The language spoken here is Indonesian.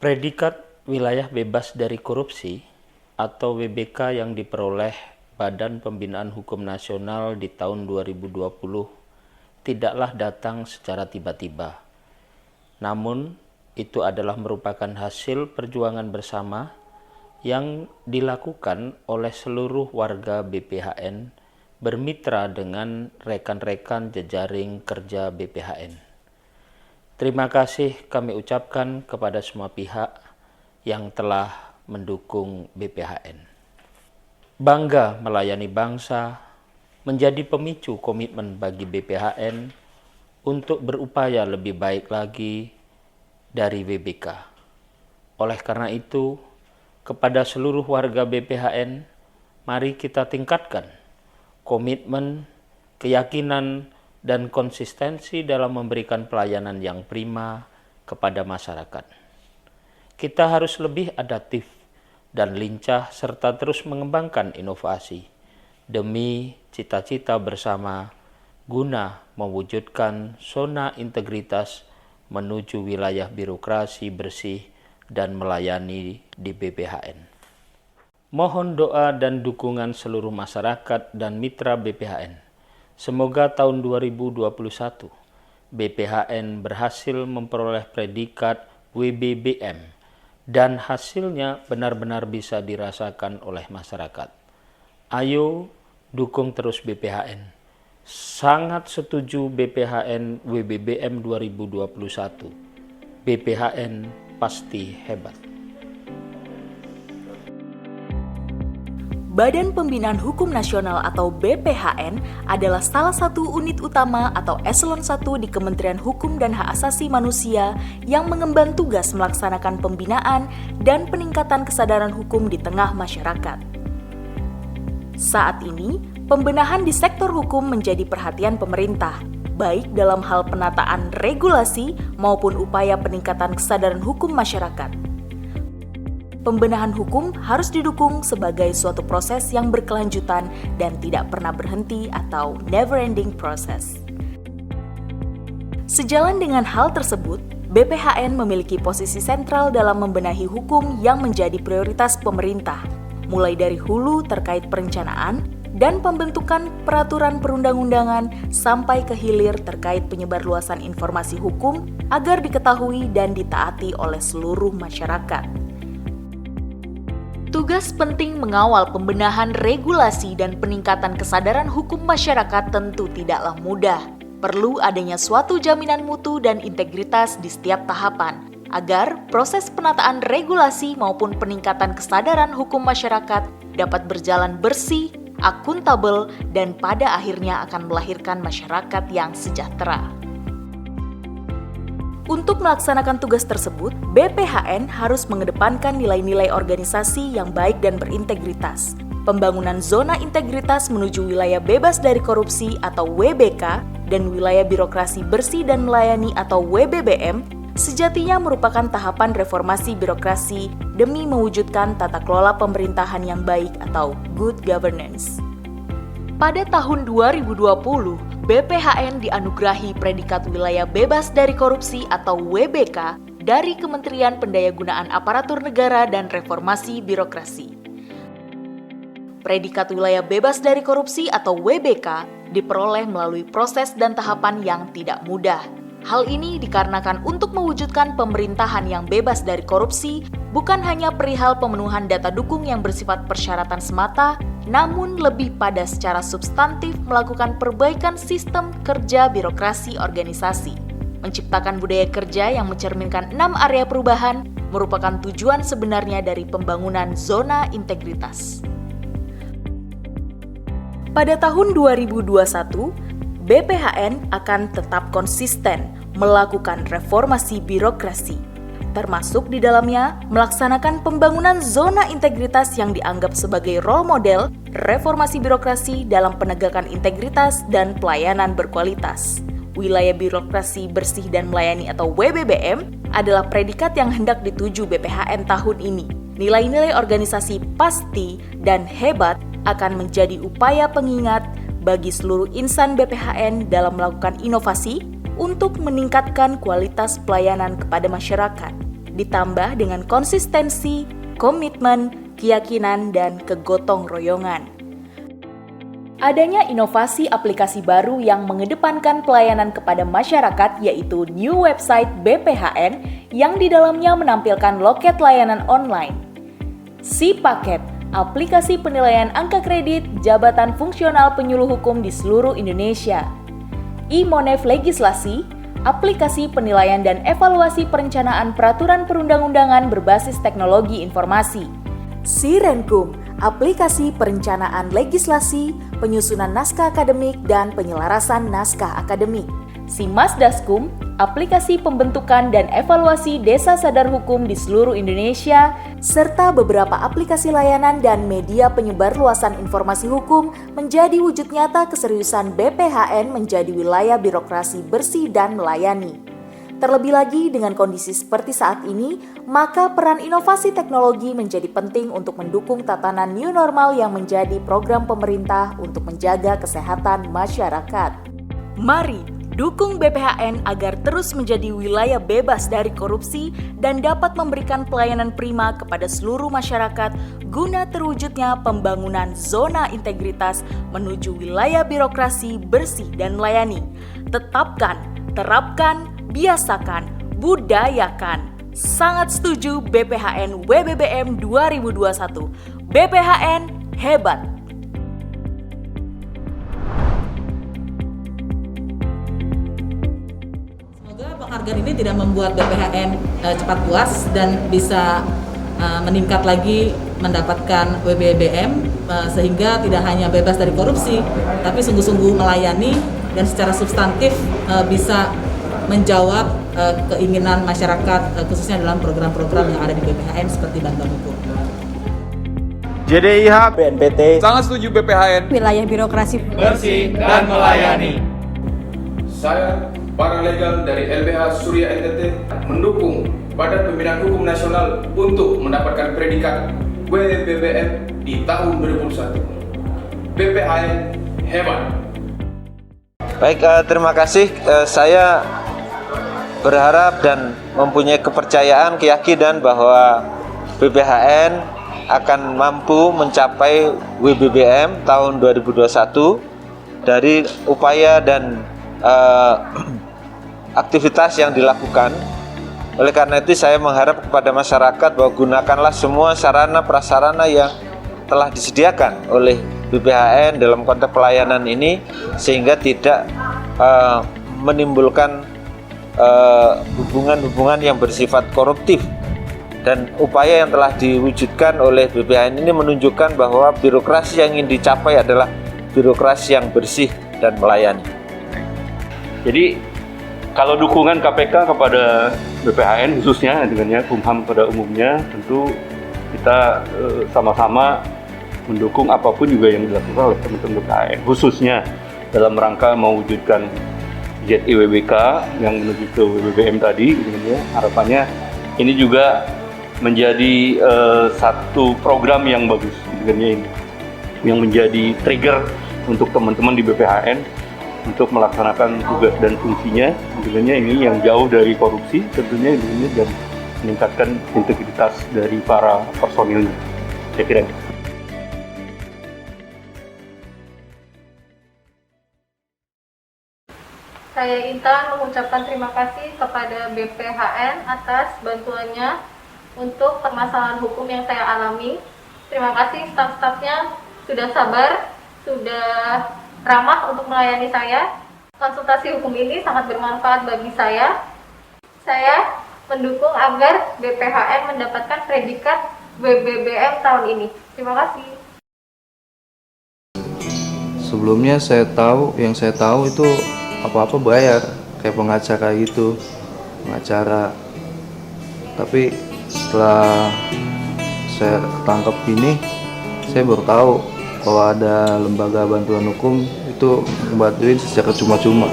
Predikat wilayah bebas dari korupsi atau WBK yang diperoleh Badan Pembinaan Hukum Nasional di tahun 2020 tidaklah datang secara tiba-tiba. Namun, itu adalah merupakan hasil perjuangan bersama yang dilakukan oleh seluruh warga BPHN bermitra dengan rekan-rekan jejaring kerja BPHN. Terima kasih kami ucapkan kepada semua pihak yang telah mendukung BPHN. Bangga melayani bangsa menjadi pemicu komitmen bagi BPHN untuk berupaya lebih baik lagi dari WBK. Oleh karena itu, kepada seluruh warga BPHN, mari kita tingkatkan komitmen, keyakinan, dan konsistensi dalam memberikan pelayanan yang prima kepada masyarakat. Kita harus lebih adaptif dan lincah serta terus mengembangkan inovasi demi cita-cita bersama guna mewujudkan zona integritas menuju wilayah birokrasi bersih dan melayani di BPHN. Mohon doa dan dukungan seluruh masyarakat dan mitra BPHN. Semoga tahun 2021 BPHN berhasil memperoleh predikat WBBM dan hasilnya benar-benar bisa dirasakan oleh masyarakat. Ayo dukung terus BPHN. Sangat setuju BPHN WBBM 2021. BPHN pasti hebat. Badan Pembinaan Hukum Nasional atau BPHN adalah salah satu unit utama atau eselon 1 di Kementerian Hukum dan Hak Asasi Manusia yang mengemban tugas melaksanakan pembinaan dan peningkatan kesadaran hukum di tengah masyarakat. Saat ini, pembenahan di sektor hukum menjadi perhatian pemerintah, baik dalam hal penataan regulasi maupun upaya peningkatan kesadaran hukum masyarakat. Pembenahan hukum harus didukung sebagai suatu proses yang berkelanjutan dan tidak pernah berhenti atau never-ending process. Sejalan dengan hal tersebut, BPHN memiliki posisi sentral dalam membenahi hukum yang menjadi prioritas pemerintah, mulai dari hulu terkait perencanaan dan pembentukan peraturan perundang-undangan sampai ke hilir terkait penyebarluasan informasi hukum agar diketahui dan ditaati oleh seluruh masyarakat. Tugas penting mengawal pembenahan regulasi dan peningkatan kesadaran hukum masyarakat tentu tidaklah mudah. Perlu adanya suatu jaminan mutu dan integritas di setiap tahapan, agar proses penataan regulasi maupun peningkatan kesadaran hukum masyarakat dapat berjalan bersih, akuntabel, dan pada akhirnya akan melahirkan masyarakat yang sejahtera. Untuk melaksanakan tugas tersebut, BPHN harus mengedepankan nilai-nilai organisasi yang baik dan berintegritas. Pembangunan zona integritas menuju wilayah bebas dari korupsi atau WBK dan wilayah birokrasi bersih dan melayani atau WBBM sejatinya merupakan tahapan reformasi birokrasi demi mewujudkan tata kelola pemerintahan yang baik atau good governance. Pada tahun 2020, BPHN dianugerahi predikat wilayah bebas dari korupsi atau WBK dari Kementerian Pendayagunaan Aparatur Negara dan Reformasi Birokrasi. Predikat wilayah bebas dari korupsi atau WBK diperoleh melalui proses dan tahapan yang tidak mudah. Hal ini dikarenakan untuk mewujudkan pemerintahan yang bebas dari korupsi bukan hanya perihal pemenuhan data dukung yang bersifat persyaratan semata, namun lebih pada secara substantif melakukan perbaikan sistem kerja birokrasi organisasi. Menciptakan budaya kerja yang mencerminkan 6 area perubahan merupakan tujuan sebenarnya dari pembangunan zona integritas. Pada tahun 2021, BPHN akan tetap konsisten melakukan reformasi birokrasi, termasuk di dalamnya melaksanakan pembangunan zona integritas yang dianggap sebagai role model reformasi birokrasi dalam penegakan integritas dan pelayanan berkualitas. Wilayah birokrasi bersih dan melayani atau WBBM adalah predikat yang hendak dituju BPHN tahun ini. Nilai-nilai organisasi pasti dan hebat akan menjadi upaya pengingat bagi seluruh insan BPHN dalam melakukan inovasi untuk meningkatkan kualitas pelayanan kepada masyarakat. ditambah dengan konsistensi, komitmen, keyakinan, dan kegotong royongan. Adanya inovasi aplikasi baru yang mengedepankan pelayanan kepada masyarakat yaitu New Website BPHN yang di dalamnya menampilkan loket layanan online. Si Paket, aplikasi penilaian angka kredit jabatan fungsional penyuluh hukum di seluruh Indonesia. iMonev Legislasi, aplikasi penilaian dan evaluasi perencanaan peraturan perundang-undangan berbasis teknologi informasi. Si Renkum, aplikasi perencanaan legislasi, penyusunan naskah akademik, dan penyelarasan naskah akademik. Si Masdaskum, aplikasi pembentukan dan evaluasi desa sadar hukum di seluruh Indonesia, serta beberapa aplikasi layanan dan media penyebar luasan informasi hukum menjadi wujud nyata keseriusan BPHN menjadi wilayah birokrasi bersih dan melayani. Terlebih lagi dengan kondisi seperti saat ini, maka peran inovasi teknologi menjadi penting untuk mendukung tatanan new normal yang menjadi program pemerintah untuk menjaga kesehatan masyarakat. Mari dukung BPHN agar terus menjadi wilayah bebas dari korupsi dan dapat memberikan pelayanan prima kepada seluruh masyarakat guna terwujudnya pembangunan zona integritas menuju wilayah birokrasi bersih dan melayani. Tetapkan, terapkan, biasakan, budayakan. Sangat setuju BPHN WBBM 2021. BPHN hebat. Penghargaan ini tidak membuat BPHN cepat puas dan bisa meningkat lagi mendapatkan WBBM sehingga tidak hanya bebas dari korupsi, tapi sungguh-sungguh melayani dan secara substantif bisa menjawab keinginan masyarakat khususnya dalam program-program yang ada di BPHN seperti bantuan hukum. JDIH BNPT sangat setuju BPHN wilayah birokrasi bersih dan melayani. Saya, paralegal dari LBH Surya NTT, mendukung Badan Pembinaan Hukum Nasional untuk mendapatkan predikat WBBM di tahun 2021. BPHN hebat. Baik, terima kasih. Saya berharap dan mempunyai kepercayaan, keyakinan bahwa BPHN akan mampu mencapai WBBM tahun 2021 dari upaya dan aktivitas yang dilakukan. Oleh karena itu saya mengharap kepada masyarakat bahwa gunakanlah semua sarana prasarana yang telah disediakan oleh BPHN dalam konteks pelayanan ini sehingga tidak menimbulkan hubungan-hubungan yang bersifat koruptif. Dan upaya yang telah diwujudkan oleh BPHN ini menunjukkan bahwa birokrasi yang ingin dicapai adalah birokrasi yang bersih dan melayani. Jadi kalau dukungan KPK kepada BPHN khususnya dengan Kumham pada umumnya, tentu kita sama-sama mendukung apapun juga yang dilakukan oleh teman-teman BPHN, khususnya dalam rangka mewujudkan ZIWBK yang menuju ke WBBM tadi. Harapannya ini juga menjadi satu program yang bagus, yang menjadi trigger untuk teman-teman di BPHN untuk melaksanakan tugas dan fungsinya, tentunya ini yang jauh dari korupsi, tentunya ini dan meningkatkan integritas dari para personilnya. Saya kira. Saya Intan mengucapkan terima kasih kepada BPHN atas bantuannya untuk permasalahan hukum yang saya alami. Terima kasih staf-stafnya sudah sabar, sudah ramah untuk melayani saya. Konsultasi hukum ini sangat bermanfaat bagi saya. Saya mendukung agar BPHN mendapatkan predikat WBBM tahun ini. Terima kasih. Sebelumnya saya tahu itu apa-apa bayar, kayak pengacara gitu, pengacara. Tapi setelah saya ketangkep ini, saya baru tahu bahwa ada lembaga bantuan hukum itu ngebantuin secara cuma-cuma.